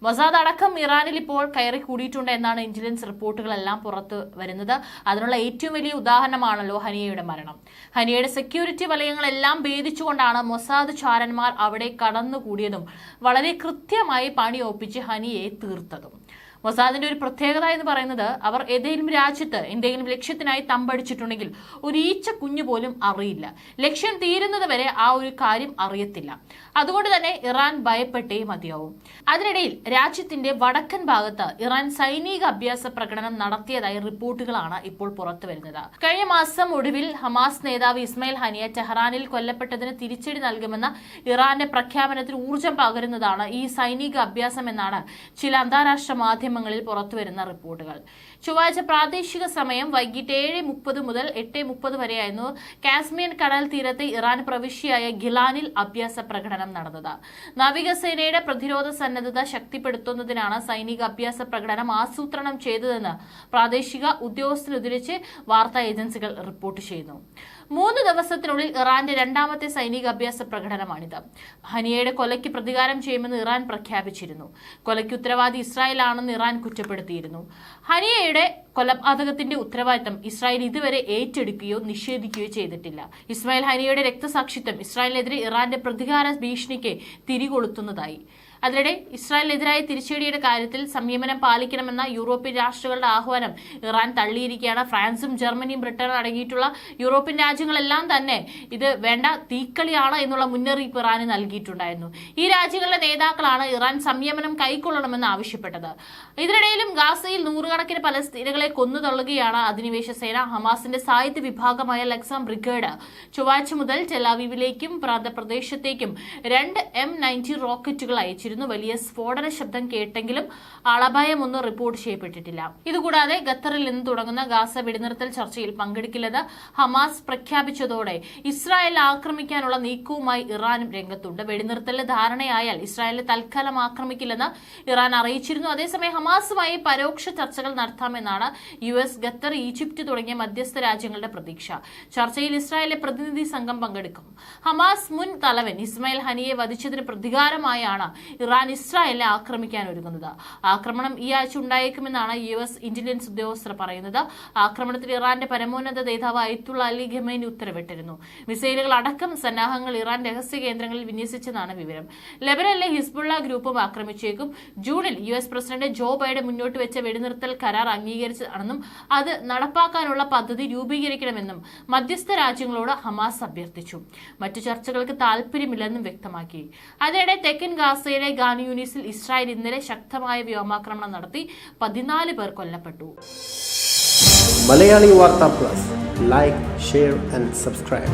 Mossad അടക്കം ഇറാനിൽ ഇപ്പോൾ കയറി കൂടിയിട്ടുണ്ട് എന്നാണ് ഇന്റലിജൻസ് റിപ്പോർട്ടുകളെല്ലാം പുറത്തു വരുന്നത്. അതിനുള്ള ഏറ്റവും വലിയ ഉദാഹരണമാണല്ലോ ഹനിയയുടെ മരണം. ഹനിയയുടെ സെക്യൂരിറ്റി വലയങ്ങളെല്ലാം ഭേദിച്ചുകൊണ്ടാണ് മൊസാദ് ചാരന്മാർ അവിടെ കടന്നുകൂടിയതും വളരെ കൃത്യമായി പണിയൊപ്പിച്ച് ഹനിയയെ തീർത്തതും. മൊസാദിന്റെ ഒരു പ്രത്യേകത എന്ന് പറയുന്നത്, അവർ ഏതെങ്കിലും രാജ്യത്ത് എന്തെങ്കിലും ലക്ഷ്യത്തിനായി തമ്പടിച്ചിട്ടുണ്ടെങ്കിൽ ഒരു ഈച്ച കുഞ്ഞു പോലും അറിയില്ല. ലക്ഷ്യം തീരുന്നത് വരെ ആ ഒരു കാര്യം അറിയത്തില്ല. അതുകൊണ്ട് തന്നെ ഇറാൻ ഭയപ്പെട്ടേ മതിയാവും. അതിനിടയിൽ രാജ്യത്തിന്റെ വടക്കൻ ഭാഗത്ത് ഇറാൻ സൈനിക അഭ്യാസ പ്രകടനം നടത്തിയതായി റിപ്പോർട്ടുകളാണ് ഇപ്പോൾ പുറത്തു വരുന്നത്. കഴിഞ്ഞ മാസം ഒടുവിൽ ഹമാസ് നേതാവ് ഇസ്മായിൽ ഹനിയ ടെഹ്റാനിൽ കൊല്ലപ്പെട്ടതിന് തിരിച്ചടി നൽകുമെന്ന ഇറാന്റെ പ്രഖ്യാപനത്തിന് ഊർജം പകരുന്നതാണ് ഈ സൈനിക അഭ്യാസം എന്നാണ് ചില അന്താരാഷ്ട്ര മാധ്യമങ്ങളിൽ പുറത്തുവരുന്ന റിപ്പോർട്ടുകൾ. ചൊവ്വാഴ്ച പ്രാദേശിക സമയം വൈകിട്ട് 7:30 മുതൽ 8:30 വരെയായിരുന്നു കാസ്പിയൻ കടൽ തീരത്തെ ഇറാൻ പ്രവിശ്യയായ ഗിലാനിൽ അഭ്യാസ പ്രകടനം നടന്നത്. നാവികസേനയുടെ പ്രതിരോധ സന്നദ്ധത ശക്തിപ്പെടുത്തുന്നതിനാണ് സൈനിക അഭ്യാസ പ്രകടനം ആസൂത്രണം ചെയ്തതെന്ന് പ്രാദേശിക ഉദ്യോഗസ്ഥരുദ്ധരിച്ച് വാർത്താ ഏജൻസികൾ റിപ്പോർട്ട് ചെയ്യുന്നു. 3 ദിവസത്തിനുള്ളിൽ ഇറാന്റെ രണ്ടാമത്തെ സൈനിക അഭ്യാസ പ്രകടനമാണിത്. ഹനിയയുടെ കൊലയ്ക്ക് പ്രതികാരം ചെയ്യുമെന്ന് ഇറാൻ പ്രഖ്യാപിച്ചിരുന്നു. കൊലയ്ക്ക് ഉത്തരവാദി ഇസ്രായേലാണെന്ന് ഇറാൻ കുറ്റപ്പെടുത്തിയിരുന്നു. ഹനിയയുടെ കൊലപാതകത്തിന്റെ ഉത്തരവാദിത്തം ഇസ്രായേൽ ഇതുവരെ ഏറ്റെടുക്കുകയോ നിഷേധിക്കുകയോ ചെയ്തിട്ടില്ല. ഇസ്മായിൽ ഹനിയയുടെ രക്തസാക്ഷിത്വം ഇസ്രായേലിനെതിരെ ഇറാന്റെ പ്രതികാര ഭീഷണിക്ക് തിരികൊളുത്തുന്നതായി. അതിനിടെ ഇസ്രായേലിനെതിരായ തിരിച്ചടിയുടെ കാര്യത്തിൽ സംയമനം പാലിക്കണമെന്ന യൂറോപ്യൻ രാഷ്ട്രങ്ങളുടെ ആഹ്വാനം ഇറാൻ തള്ളിയിരിക്കുകയാണ്. ഫ്രാൻസും ജർമ്മനിയും ബ്രിട്ടനും അടങ്ങിയിട്ടുള്ള യൂറോപ്യൻ രാജ്യങ്ങളെല്ലാം തന്നെ ഇത് വേണ്ട തീക്കളിയാണ് എന്നുള്ള മുന്നറിയിപ്പ് ഇറാന് നൽകിയിട്ടുണ്ടായിരുന്നു. ഈ രാജ്യങ്ങളുടെ നേതാക്കളാണ് ഇറാൻ സംയമനം കൈക്കൊള്ളണമെന്ന് ആവശ്യപ്പെട്ടത്. ഇതിനിടയിലും ഗാസയിൽ നൂറുകണക്കിന് പലസ്തീനുകളെ കൊന്നുതള്ളുകയാണ് അധിനിവേശ സേന. ഹമാസിന്റെ സായുധ വിഭാഗമായ ലക്സം ബ്രിഗേഡ് ചൊവ്വാഴ്ച മുതൽ ടെലാവീവിലേക്കും പ്രാന്തപ്രദേശത്തേക്കും 2 M90 റോക്കറ്റുകൾ അയച്ചിരുന്നു. വലിയ സ്ഫോടന ശബ്ദം കേട്ടെങ്കിലും ആളപായമൊന്നും റിപ്പോർട്ട് ചെയ്യപ്പെട്ടിട്ടില്ല. ഇതുകൂടാതെ ഖത്തറിൽ നിന്ന് തുടങ്ങുന്ന ഗാസ വെടിനിർത്തൽ ചർച്ചയിൽ പങ്കെടുക്കില്ലെന്ന് ഹമാസ് പ്രഖ്യാപിച്ചതോടെ ഇസ്രായേൽ ആക്രമിക്കാനുള്ള നീക്കവുമായി ഇറാനും രംഗത്തുണ്ട്. വെടിനിർത്തലിന് ധാരണയായാൽ ഇസ്രായേലിനെ തൽക്കാലം ആക്രമിക്കില്ലെന്ന് ഇറാൻ അറിയിച്ചിരുന്നു. അതേസമയം ഹമാസുമായി പരോക്ഷ ചർച്ചകൾ നടത്താമെന്നാണ് US, ഖത്തർ, ഈജിപ്ത് തുടങ്ങിയ മധ്യസ്ഥ രാജ്യങ്ങളുടെ പ്രതീക്ഷ. ചർച്ചയിൽ ഇസ്രായേലിലെ പ്രതിനിധി സംഘം പങ്കെടുക്കും. ഹമാസ് മുൻ തലവൻ ഇസ്മായിൽ ഹനിയെ വധിച്ചതിന് പ്രതികാരമായാണ് ഇറാൻ ഇസ്രായേലിനെ ആക്രമിക്കാൻ ഒരുങ്ങുന്നത്. ആക്രമണം ഈ ആഴ്ച ഉണ്ടായേക്കുമെന്നാണ് US ഇന്റലിജൻസ് ഉദ്യോഗസ്ഥർ പറയുന്നത്. ആക്രമണത്തിൽ ഇറാന്റെ പരമോന്നത നേതാവ് അയത്തുള്ള അലി ഖമേനി ഉത്തരവിട്ടിരുന്നു. മിസൈലുകൾ അടക്കം സന്നാഹങ്ങൾ ഇറാൻ രഹസ്യ കേന്ദ്രങ്ങളിൽ വിന്യസിച്ചെന്നാണ് വിവരം. ലെബനനിലെ ഹിസ്ബുള്ള ഗ്രൂപ്പും ആക്രമിച്ചേക്കും. ജൂണിൽ US പ്രസിഡന്റ് ജോ ബൈഡൻ മുന്നോട്ട് വെച്ച വെടിനിർത്തൽ കരാർ അംഗീകരിച്ചതാണെന്നും അത് നടപ്പാക്കാനുള്ള പദ്ധതി രൂപീകരിക്കണമെന്നും മധ്യസ്ഥ രാജ്യങ്ങളോട് ഹമാസ് അഭ്യർത്ഥിച്ചു. മറ്റു ചർച്ചകൾക്ക് താൽപര്യമില്ലെന്നും വ്യക്തമാക്കി. അതിനിടെ തെക്കൻ ഗാസയിലെ ഖാൻ യൂനിസിൽ ഇസ്രായേൽ ഇന്നലെ ശക്തമായ വ്യോമാക്രമണം നടത്തി 14 പേർ കൊല്ലപ്പെട്ടു. മലയാളി വാർത്ത plus, like, share and subscribe.